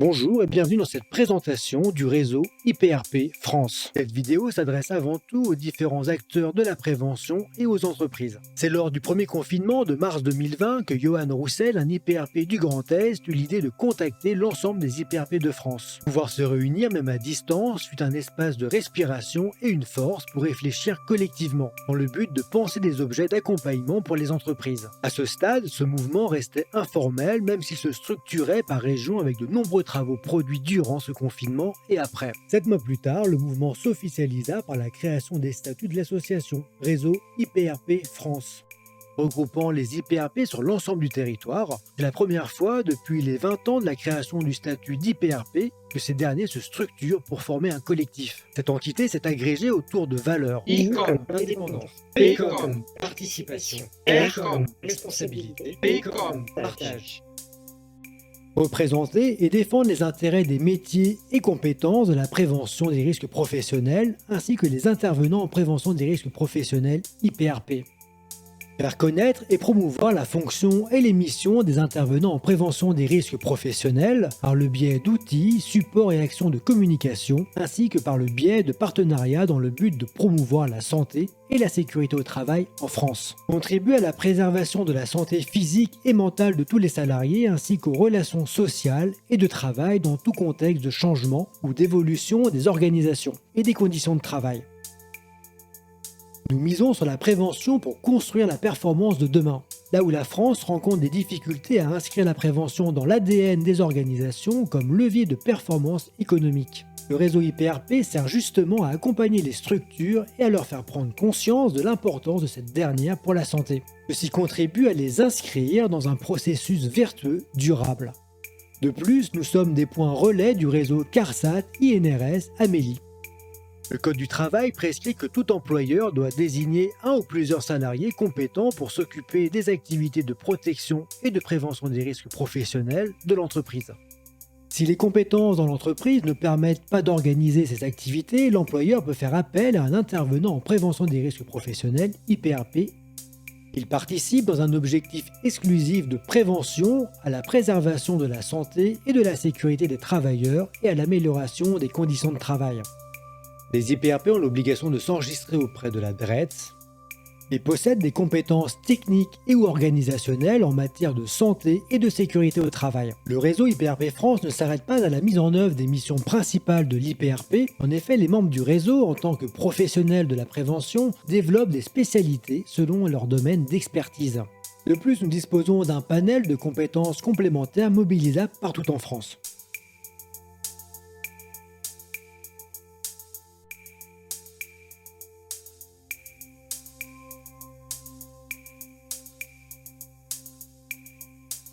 Bonjour et bienvenue dans cette présentation du réseau IPRP France. Cette vidéo s'adresse avant tout aux différents acteurs de la prévention et aux entreprises. C'est lors du premier confinement de mars 2020 que Johan Roussel, un IPRP du Grand Est, eut l'idée de contacter l'ensemble des IPRP de France. Pouvoir se réunir même à distance fut un espace de respiration et une force pour réfléchir collectivement, dans le but de penser des objets d'accompagnement pour les entreprises. À ce stade, ce mouvement restait informel même s'il se structurait par région avec de nombreux travaux produits durant ce confinement et après. 7 mois plus tard, le mouvement s'officialisa par la création des statuts de l'association Réseau IPRP France. Regroupant les IPRP sur l'ensemble du territoire, c'est la première fois depuis les 20 ans de la création du statut d'IPRP que ces derniers se structurent pour former un collectif. Cette entité s'est agrégée autour de valeurs I comme indépendance, P comme participation, R comme responsabilité, P comme partage. représenter et défendre les intérêts des métiers et compétences de la prévention des risques professionnels ainsi que les intervenants en prévention des risques professionnels IPRP. Faire connaître et promouvoir la fonction et les missions des intervenants en prévention des risques professionnels par le biais d'outils, supports et actions de communication, ainsi que par le biais de partenariats dans le but de promouvoir la santé et la sécurité au travail en France. Contribuer à la préservation de la santé physique et mentale de tous les salariés ainsi qu'aux relations sociales et de travail dans tout contexte de changement ou d'évolution des organisations et des conditions de travail. Nous misons sur la prévention pour construire la performance de demain. Là où la France rencontre des difficultés à inscrire la prévention dans l'ADN des organisations comme levier de performance économique. Le réseau IPRP sert justement à accompagner les structures et à leur faire prendre conscience de l'importance de cette dernière pour la santé. Ceci contribue à les inscrire dans un processus vertueux, durable. De plus, nous sommes des points relais du réseau CARSAT INRS Amélie. Le Code du travail prescrit que tout employeur doit désigner un ou plusieurs salariés compétents pour s'occuper des activités de protection et de prévention des risques professionnels de l'entreprise. Si les compétences dans l'entreprise ne permettent pas d'organiser ces activités, l'employeur peut faire appel à un intervenant en prévention des risques professionnels IPRP. Il participe dans un objectif exclusif de prévention à la préservation de la santé et de la sécurité des travailleurs et à l'amélioration des conditions de travail. Les IPRP ont l'obligation de s'enregistrer auprès de la DREETS et possèdent des compétences techniques et ou organisationnelles en matière de santé et de sécurité au travail. Le réseau IPRP France ne s'arrête pas à la mise en œuvre des missions principales de l'IPRP. En effet, les membres du réseau, en tant que professionnels de la prévention, développent des spécialités selon leur domaine d'expertise. De plus, nous disposons d'un panel de compétences complémentaires mobilisables partout en France.